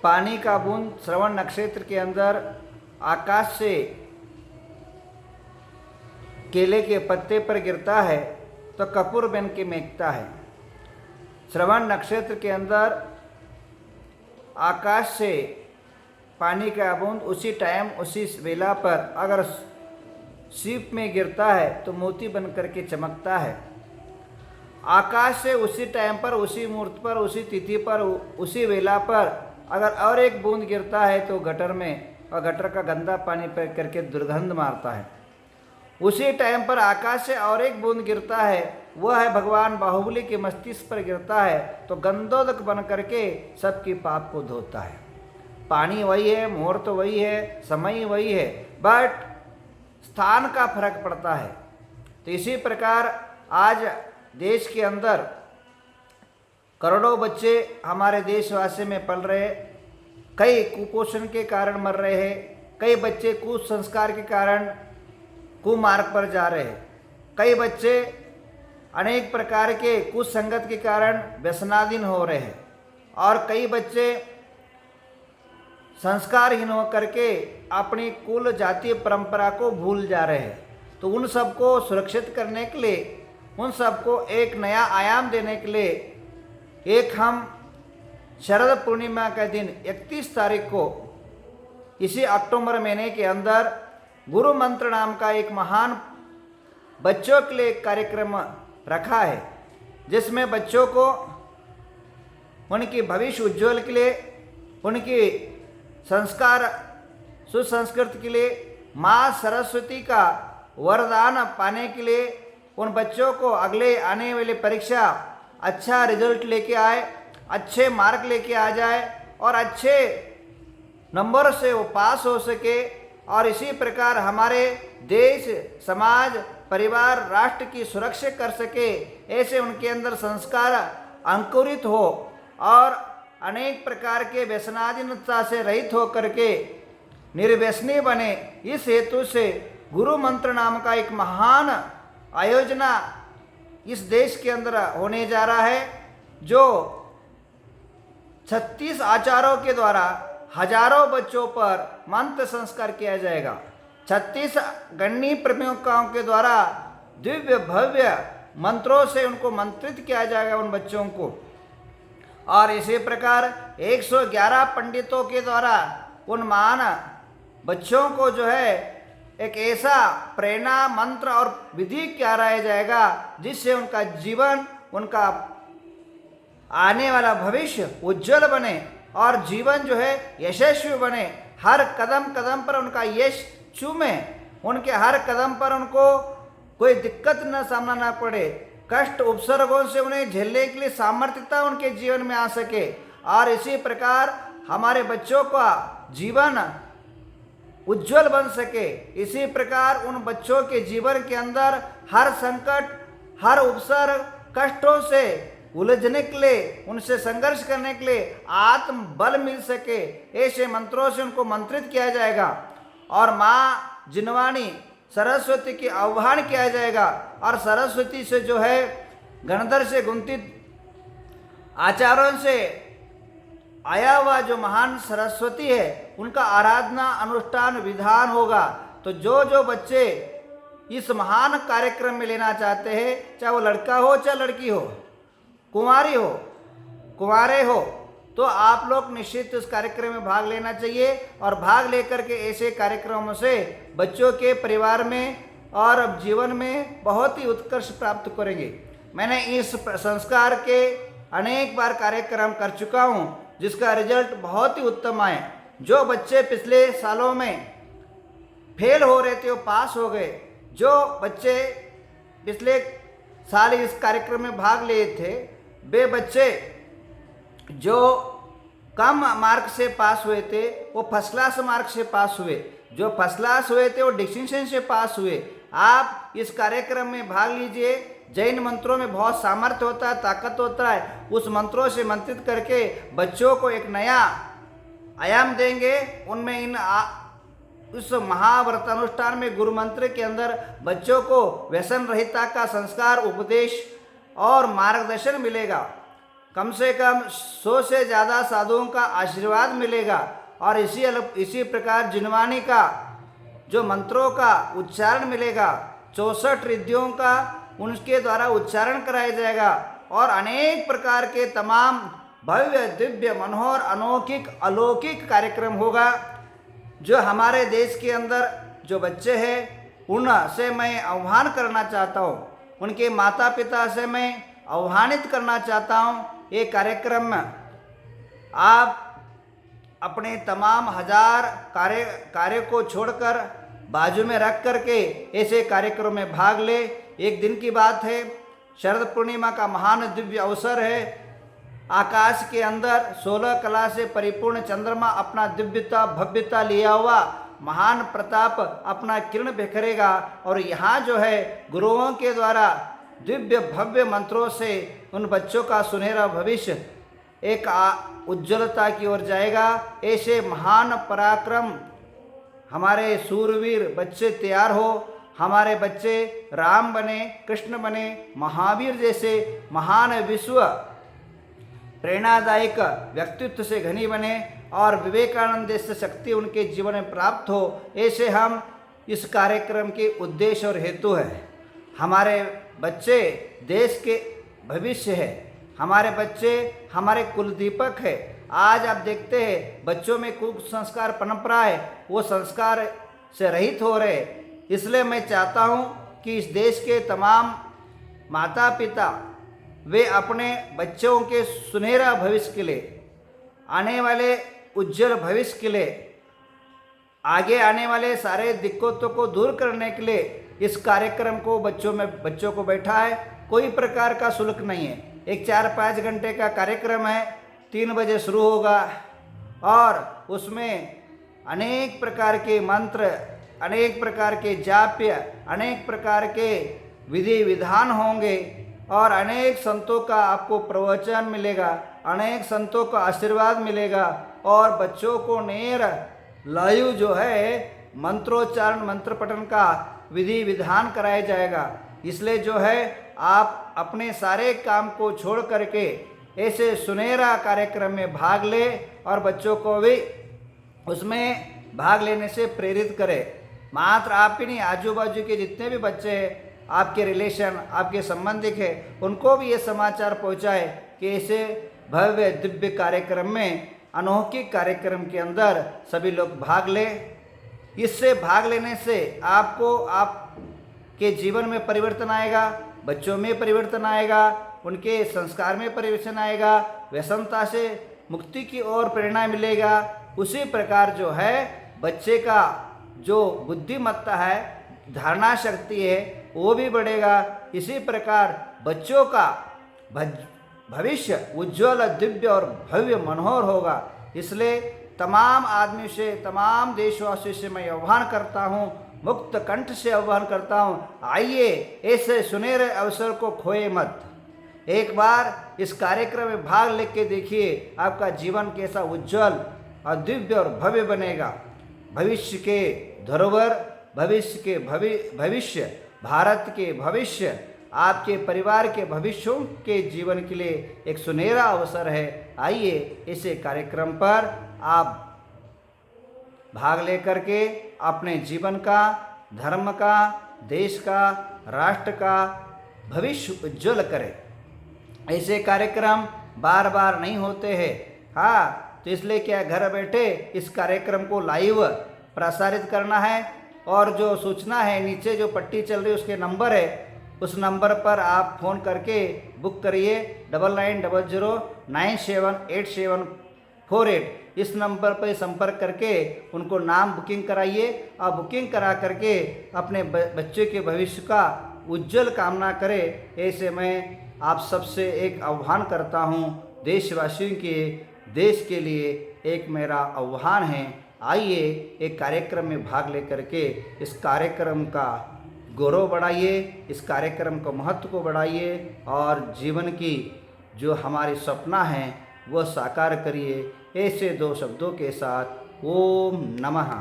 पानी का बूंद श्रवण नक्षत्र के अंदर आकाश से केले के पत्ते पर गिरता है तो कपूर बन के महकता है। श्रवण नक्षत्र के अंदर आकाश से पानी का बूंद उसी टाइम उसी वेला पर अगर सीप में गिरता है तो मोती बन करके चमकता है। आकाश से उसी टाइम पर उसी मुहूर्त पर उसी तिथि पर उसी वेला पर अगर और एक बूंद गिरता है तो गटर में, और गटर का गंदा पानी पर करके दुर्गंध मारता है। उसी टाइम पर आकाश से और एक बूंद गिरता है, वह है भगवान बाहुबली के मस्तिष्क पर गिरता है तो गंधोदक बन करके सबकी पाप को धोता है। पानी वही है, मुहूर्त वही है, समय वही है, बट स्थान का फर्क पड़ता है। तो इसी प्रकार आज देश के अंदर करोड़ों बच्चे हमारे देशवासी में पल रहे, कई कुपोषण के कारण मर रहे हैं, कई बच्चे कुसंस्कार के कारण कुमार्ग पर जा रहे हैं, कई बच्चे अनेक प्रकार के कुसंगत के कारण व्यसनाधीन हो रहे हैं, और कई बच्चे संस्कारहीन होकर के अपनी कुल जातीय परंपरा को भूल जा रहे हैं। तो उन सबको सुरक्षित करने के लिए, उन सबको एक नया आयाम देने के लिए एक हम शरद पूर्णिमा के दिन 31 तारीख को इसी अक्टूबर महीने के अंदर गुरु मंत्र नाम का एक महान बच्चों के लिए कार्यक्रम रखा है, जिसमें बच्चों को उनकी भविष्य उज्ज्वल के लिए, उनकी संस्कार सुसंस्कृत के लिए, माँ सरस्वती का वरदान पाने के लिए उन बच्चों को अगले आने वाली परीक्षा अच्छा रिजल्ट लेके आए, अच्छे मार्क लेके आ जाए और अच्छे नंबर से वो पास हो सके, और इसी प्रकार हमारे देश, समाज, परिवार, राष्ट्र की सुरक्षा कर सके, ऐसे उनके अंदर संस्कार अंकुरित हो और अनेक प्रकार के व्यसनाधीनता से रहित हो करके निर्व्यसनी बने। इस हेतु से गुरु मंत्र नाम का एक महान आयोजना इस देश के अंदर होने जा रहा है, जो 36 आचार्यों के द्वारा हजारों बच्चों पर मंत्र संस्कार किया जाएगा। 36 गणनीय प्रमुखों के द्वारा दिव्य भव्य मंत्रों से उनको मंत्रित किया जाएगा उन बच्चों को, और इसी प्रकार 111 पंडितों के द्वारा उन महान बच्चों को जो है एक ऐसा प्रेरणा मंत्र और विधि कराया जाएगा जिससे उनका जीवन, उनका आने वाला भविष्य उज्जवल बने और जीवन जो है यशस्वी बने। हर कदम कदम पर उनका यश चूमे, उनके हर कदम पर उनको कोई दिक्कत न सामना ना पड़े, कष्ट उपसर्गों से उन्हें झेलने के लिए सामर्थ्यता उनके जीवन में आ सके, और इसी प्रकार हमारे बच्चों का जीवन उज्जवल बन सके। इसी प्रकार उन बच्चों के जीवन के अंदर हर संकट, हर उपसर्ग, कष्टों से उलझने के लिए, उनसे संघर्ष करने के लिए आत्म बल मिल सके, ऐसे मंत्रों से उनको मंत्रित किया जाएगा। और माँ जिनवाणी सरस्वती की आह्वान किया जाएगा, और सरस्वती से जो है गणधर से गुंथित आचार्यों से आया हुआ जो महान सरस्वती है, उनका आराधना अनुष्ठान विधान होगा। तो जो जो बच्चे इस महान कार्यक्रम में लेना चाहते हैं, चाहे वो लड़का हो चाहे लड़की हो, कुंवारी हो कुंवारे हो, तो आप लोग निश्चित इस कार्यक्रम में भाग लेना चाहिए, और भाग लेकर के ऐसे कार्यक्रमों से बच्चों के परिवार में और जीवन में बहुत ही उत्कर्ष प्राप्त करेंगे। मैंने इस संस्कार के अनेक बार कार्यक्रम कर चुका हूँ, जिसका रिजल्ट बहुत ही उत्तम आए। जो बच्चे पिछले सालों में फेल हो रहे थे वो पास हो गए, जो बच्चे पिछले साल इस कार्यक्रम में भाग लिए थे वे बच्चे जो कम मार्क से पास हुए थे वो फर्स्ट क्लास मार्क से पास हुए, जो फर्स्ट क्लास हुए थे वो डिस्टिंक्शन से पास हुए। आप इस कार्यक्रम में भाग लीजिए। जैन मंत्रों में बहुत सामर्थ्य होता है, ताकत होता है, उस मंत्रों से मंत्रित करके बच्चों को एक नया आयाम देंगे। उनमें उस महाव्रत अनुष्ठान में गुरु मंत्र के अंदर बच्चों को व्यसन रहिता का संस्कार, उपदेश और मार्गदर्शन मिलेगा। कम से कम 100 से ज़्यादा साधुओं का आशीर्वाद मिलेगा। और इसी प्रकार जिनवानी का जो मंत्रों का उच्चारण मिलेगा, 64 रिद्धियों का उनके द्वारा उच्चारण कराया जाएगा। और अनेक प्रकार के तमाम भव्य दिव्य मनोहर अलौकिक कार्यक्रम होगा। जो हमारे देश के अंदर जो बच्चे हैं उनसे मैं आह्वान करना चाहता हूँ, उनके माता पिता से मैं आह्वानित करना चाहता हूँ, ये कार्यक्रम में आप अपने तमाम हजार कार्य को छोड़कर बाजू में रख करके ऐसे कार्यक्रम में भाग ले। एक दिन की बात है, शरद पूर्णिमा का महान दिव्य अवसर है। आकाश के अंदर 16 कला से परिपूर्ण चंद्रमा अपना दिव्यता भव्यता लिया हुआ महान प्रताप अपना किरण बिखरेगा। और यहाँ जो है गुरुओं के द्वारा दिव्य भव्य मंत्रों से उन बच्चों का सुनहरा भविष्य एक उज्ज्वलता की ओर जाएगा। ऐसे महान पराक्रम हमारे सूरवीर बच्चे तैयार हो, हमारे बच्चे राम बने, कृष्ण बने, महावीर जैसे महान विश्व प्रेरणादायक व्यक्तित्व से घनी बने और विवेकानंद जैसे शक्ति उनके जीवन में प्राप्त हो। ऐसे हम इस कार्यक्रम के उद्देश्य और हेतु है। हमारे बच्चे देश के भविष्य है, हमारे बच्चे हमारे कुलदीपक है। आज आप देखते हैं बच्चों में कुसंस्कार पनप रहा है, वो संस्कार से रहित हो रहे। इसलिए मैं चाहता हूँ कि इस देश के तमाम माता पिता वे अपने बच्चों के सुनहरा भविष्य के लिए, आने वाले उज्जवल भविष्य के लिए, आगे आने वाले सारे दिक्कतों को दूर करने के लिए इस कार्यक्रम को बच्चों को बैठा है। कोई प्रकार का शुल्क नहीं है। एक 4-5 घंटे का कार्यक्रम है, 3 बजे शुरू होगा और उसमें अनेक प्रकार के मंत्र, अनेक प्रकार के जाप्य, अनेक प्रकार के विधि विधान होंगे और अनेक संतों का आपको प्रवचन मिलेगा, अनेक संतों का आशीर्वाद मिलेगा और बच्चों को नेर लाइव जो है मंत्रोच्चारण मंत्र पठन का विधि विधान कराया जाएगा। इसलिए जो है आप अपने सारे काम को छोड़ करके ऐसे सुनहरा कार्यक्रम में भाग ले और बच्चों को भी उसमें भाग लेने से प्रेरित करें। मात्र आप ही नहीं, आजू बाजू के जितने भी बच्चे हैं, आपके रिलेशन, आपके संबंधिक है, उनको भी ये समाचार पहुंचाए कि ऐसे भव्य दिव्य कार्यक्रम में, अनोखे कार्यक्रम के अंदर सभी लोग भाग ले। इससे भाग लेने से आपको आपके जीवन में परिवर्तन आएगा, बच्चों में परिवर्तन आएगा, उनके संस्कार में परिवर्तन आएगा, व्यसनता से मुक्ति की ओर प्रेरणा मिलेगा। उसी प्रकार जो है बच्चे का जो बुद्धिमत्ता है, धारणा शक्ति है, वो भी बढ़ेगा। इसी प्रकार बच्चों का भविष्य उज्ज्वल दिव्य और भव्य मनोहर होगा। इसलिए तमाम आदमी से, तमाम देशवासियों से मैं आह्वान करता हूँ, मुक्त कंठ से आह्वान करता हूँ, आइए ऐसे सुनहरे अवसर को खोए मत। एक बार इस कार्यक्रम में भाग लेके देखिए, आपका जीवन कैसा उज्ज्वल और दिव्य और भव्य बनेगा। भविष्य के धरोहर, भविष्य के भविष्य, भारत के भविष्य, आपके परिवार के भविष्यों के जीवन के लिए एक सुनहरा अवसर है। आइए इसे कार्यक्रम पर आप भाग लेकर के अपने जीवन का, धर्म का, देश का, राष्ट्र का भविष्य उज्ज्वल करें। ऐसे कार्यक्रम बार बार नहीं होते हैं। हाँ, तो इसलिए क्या घर बैठे इस कार्यक्रम को लाइव प्रसारित करना है और जो सूचना है नीचे जो पट्टी चल रही है उसके नंबर है, उस नंबर पर आप फ़ोन करके बुक करिए 9900978748। इस नंबर पर संपर्क करके उनको नाम बुकिंग कराइए और बुकिंग करा करके अपने बच्चे के भविष्य का उज्जवल कामना करें। ऐसे मैं आप सबसे एक आह्वान करता हूँ, देशवासियों के देश के लिए एक मेरा आह्वान है। आइए एक कार्यक्रम में भाग लेकर के इस कार्यक्रम का गौरव बढ़ाइए, इस कार्यक्रम को महत्व को बढ़ाइए और जीवन की जो हमारी सपना है वो साकार करिए। ऐसे 2 शब्दों के साथ ओम नमः।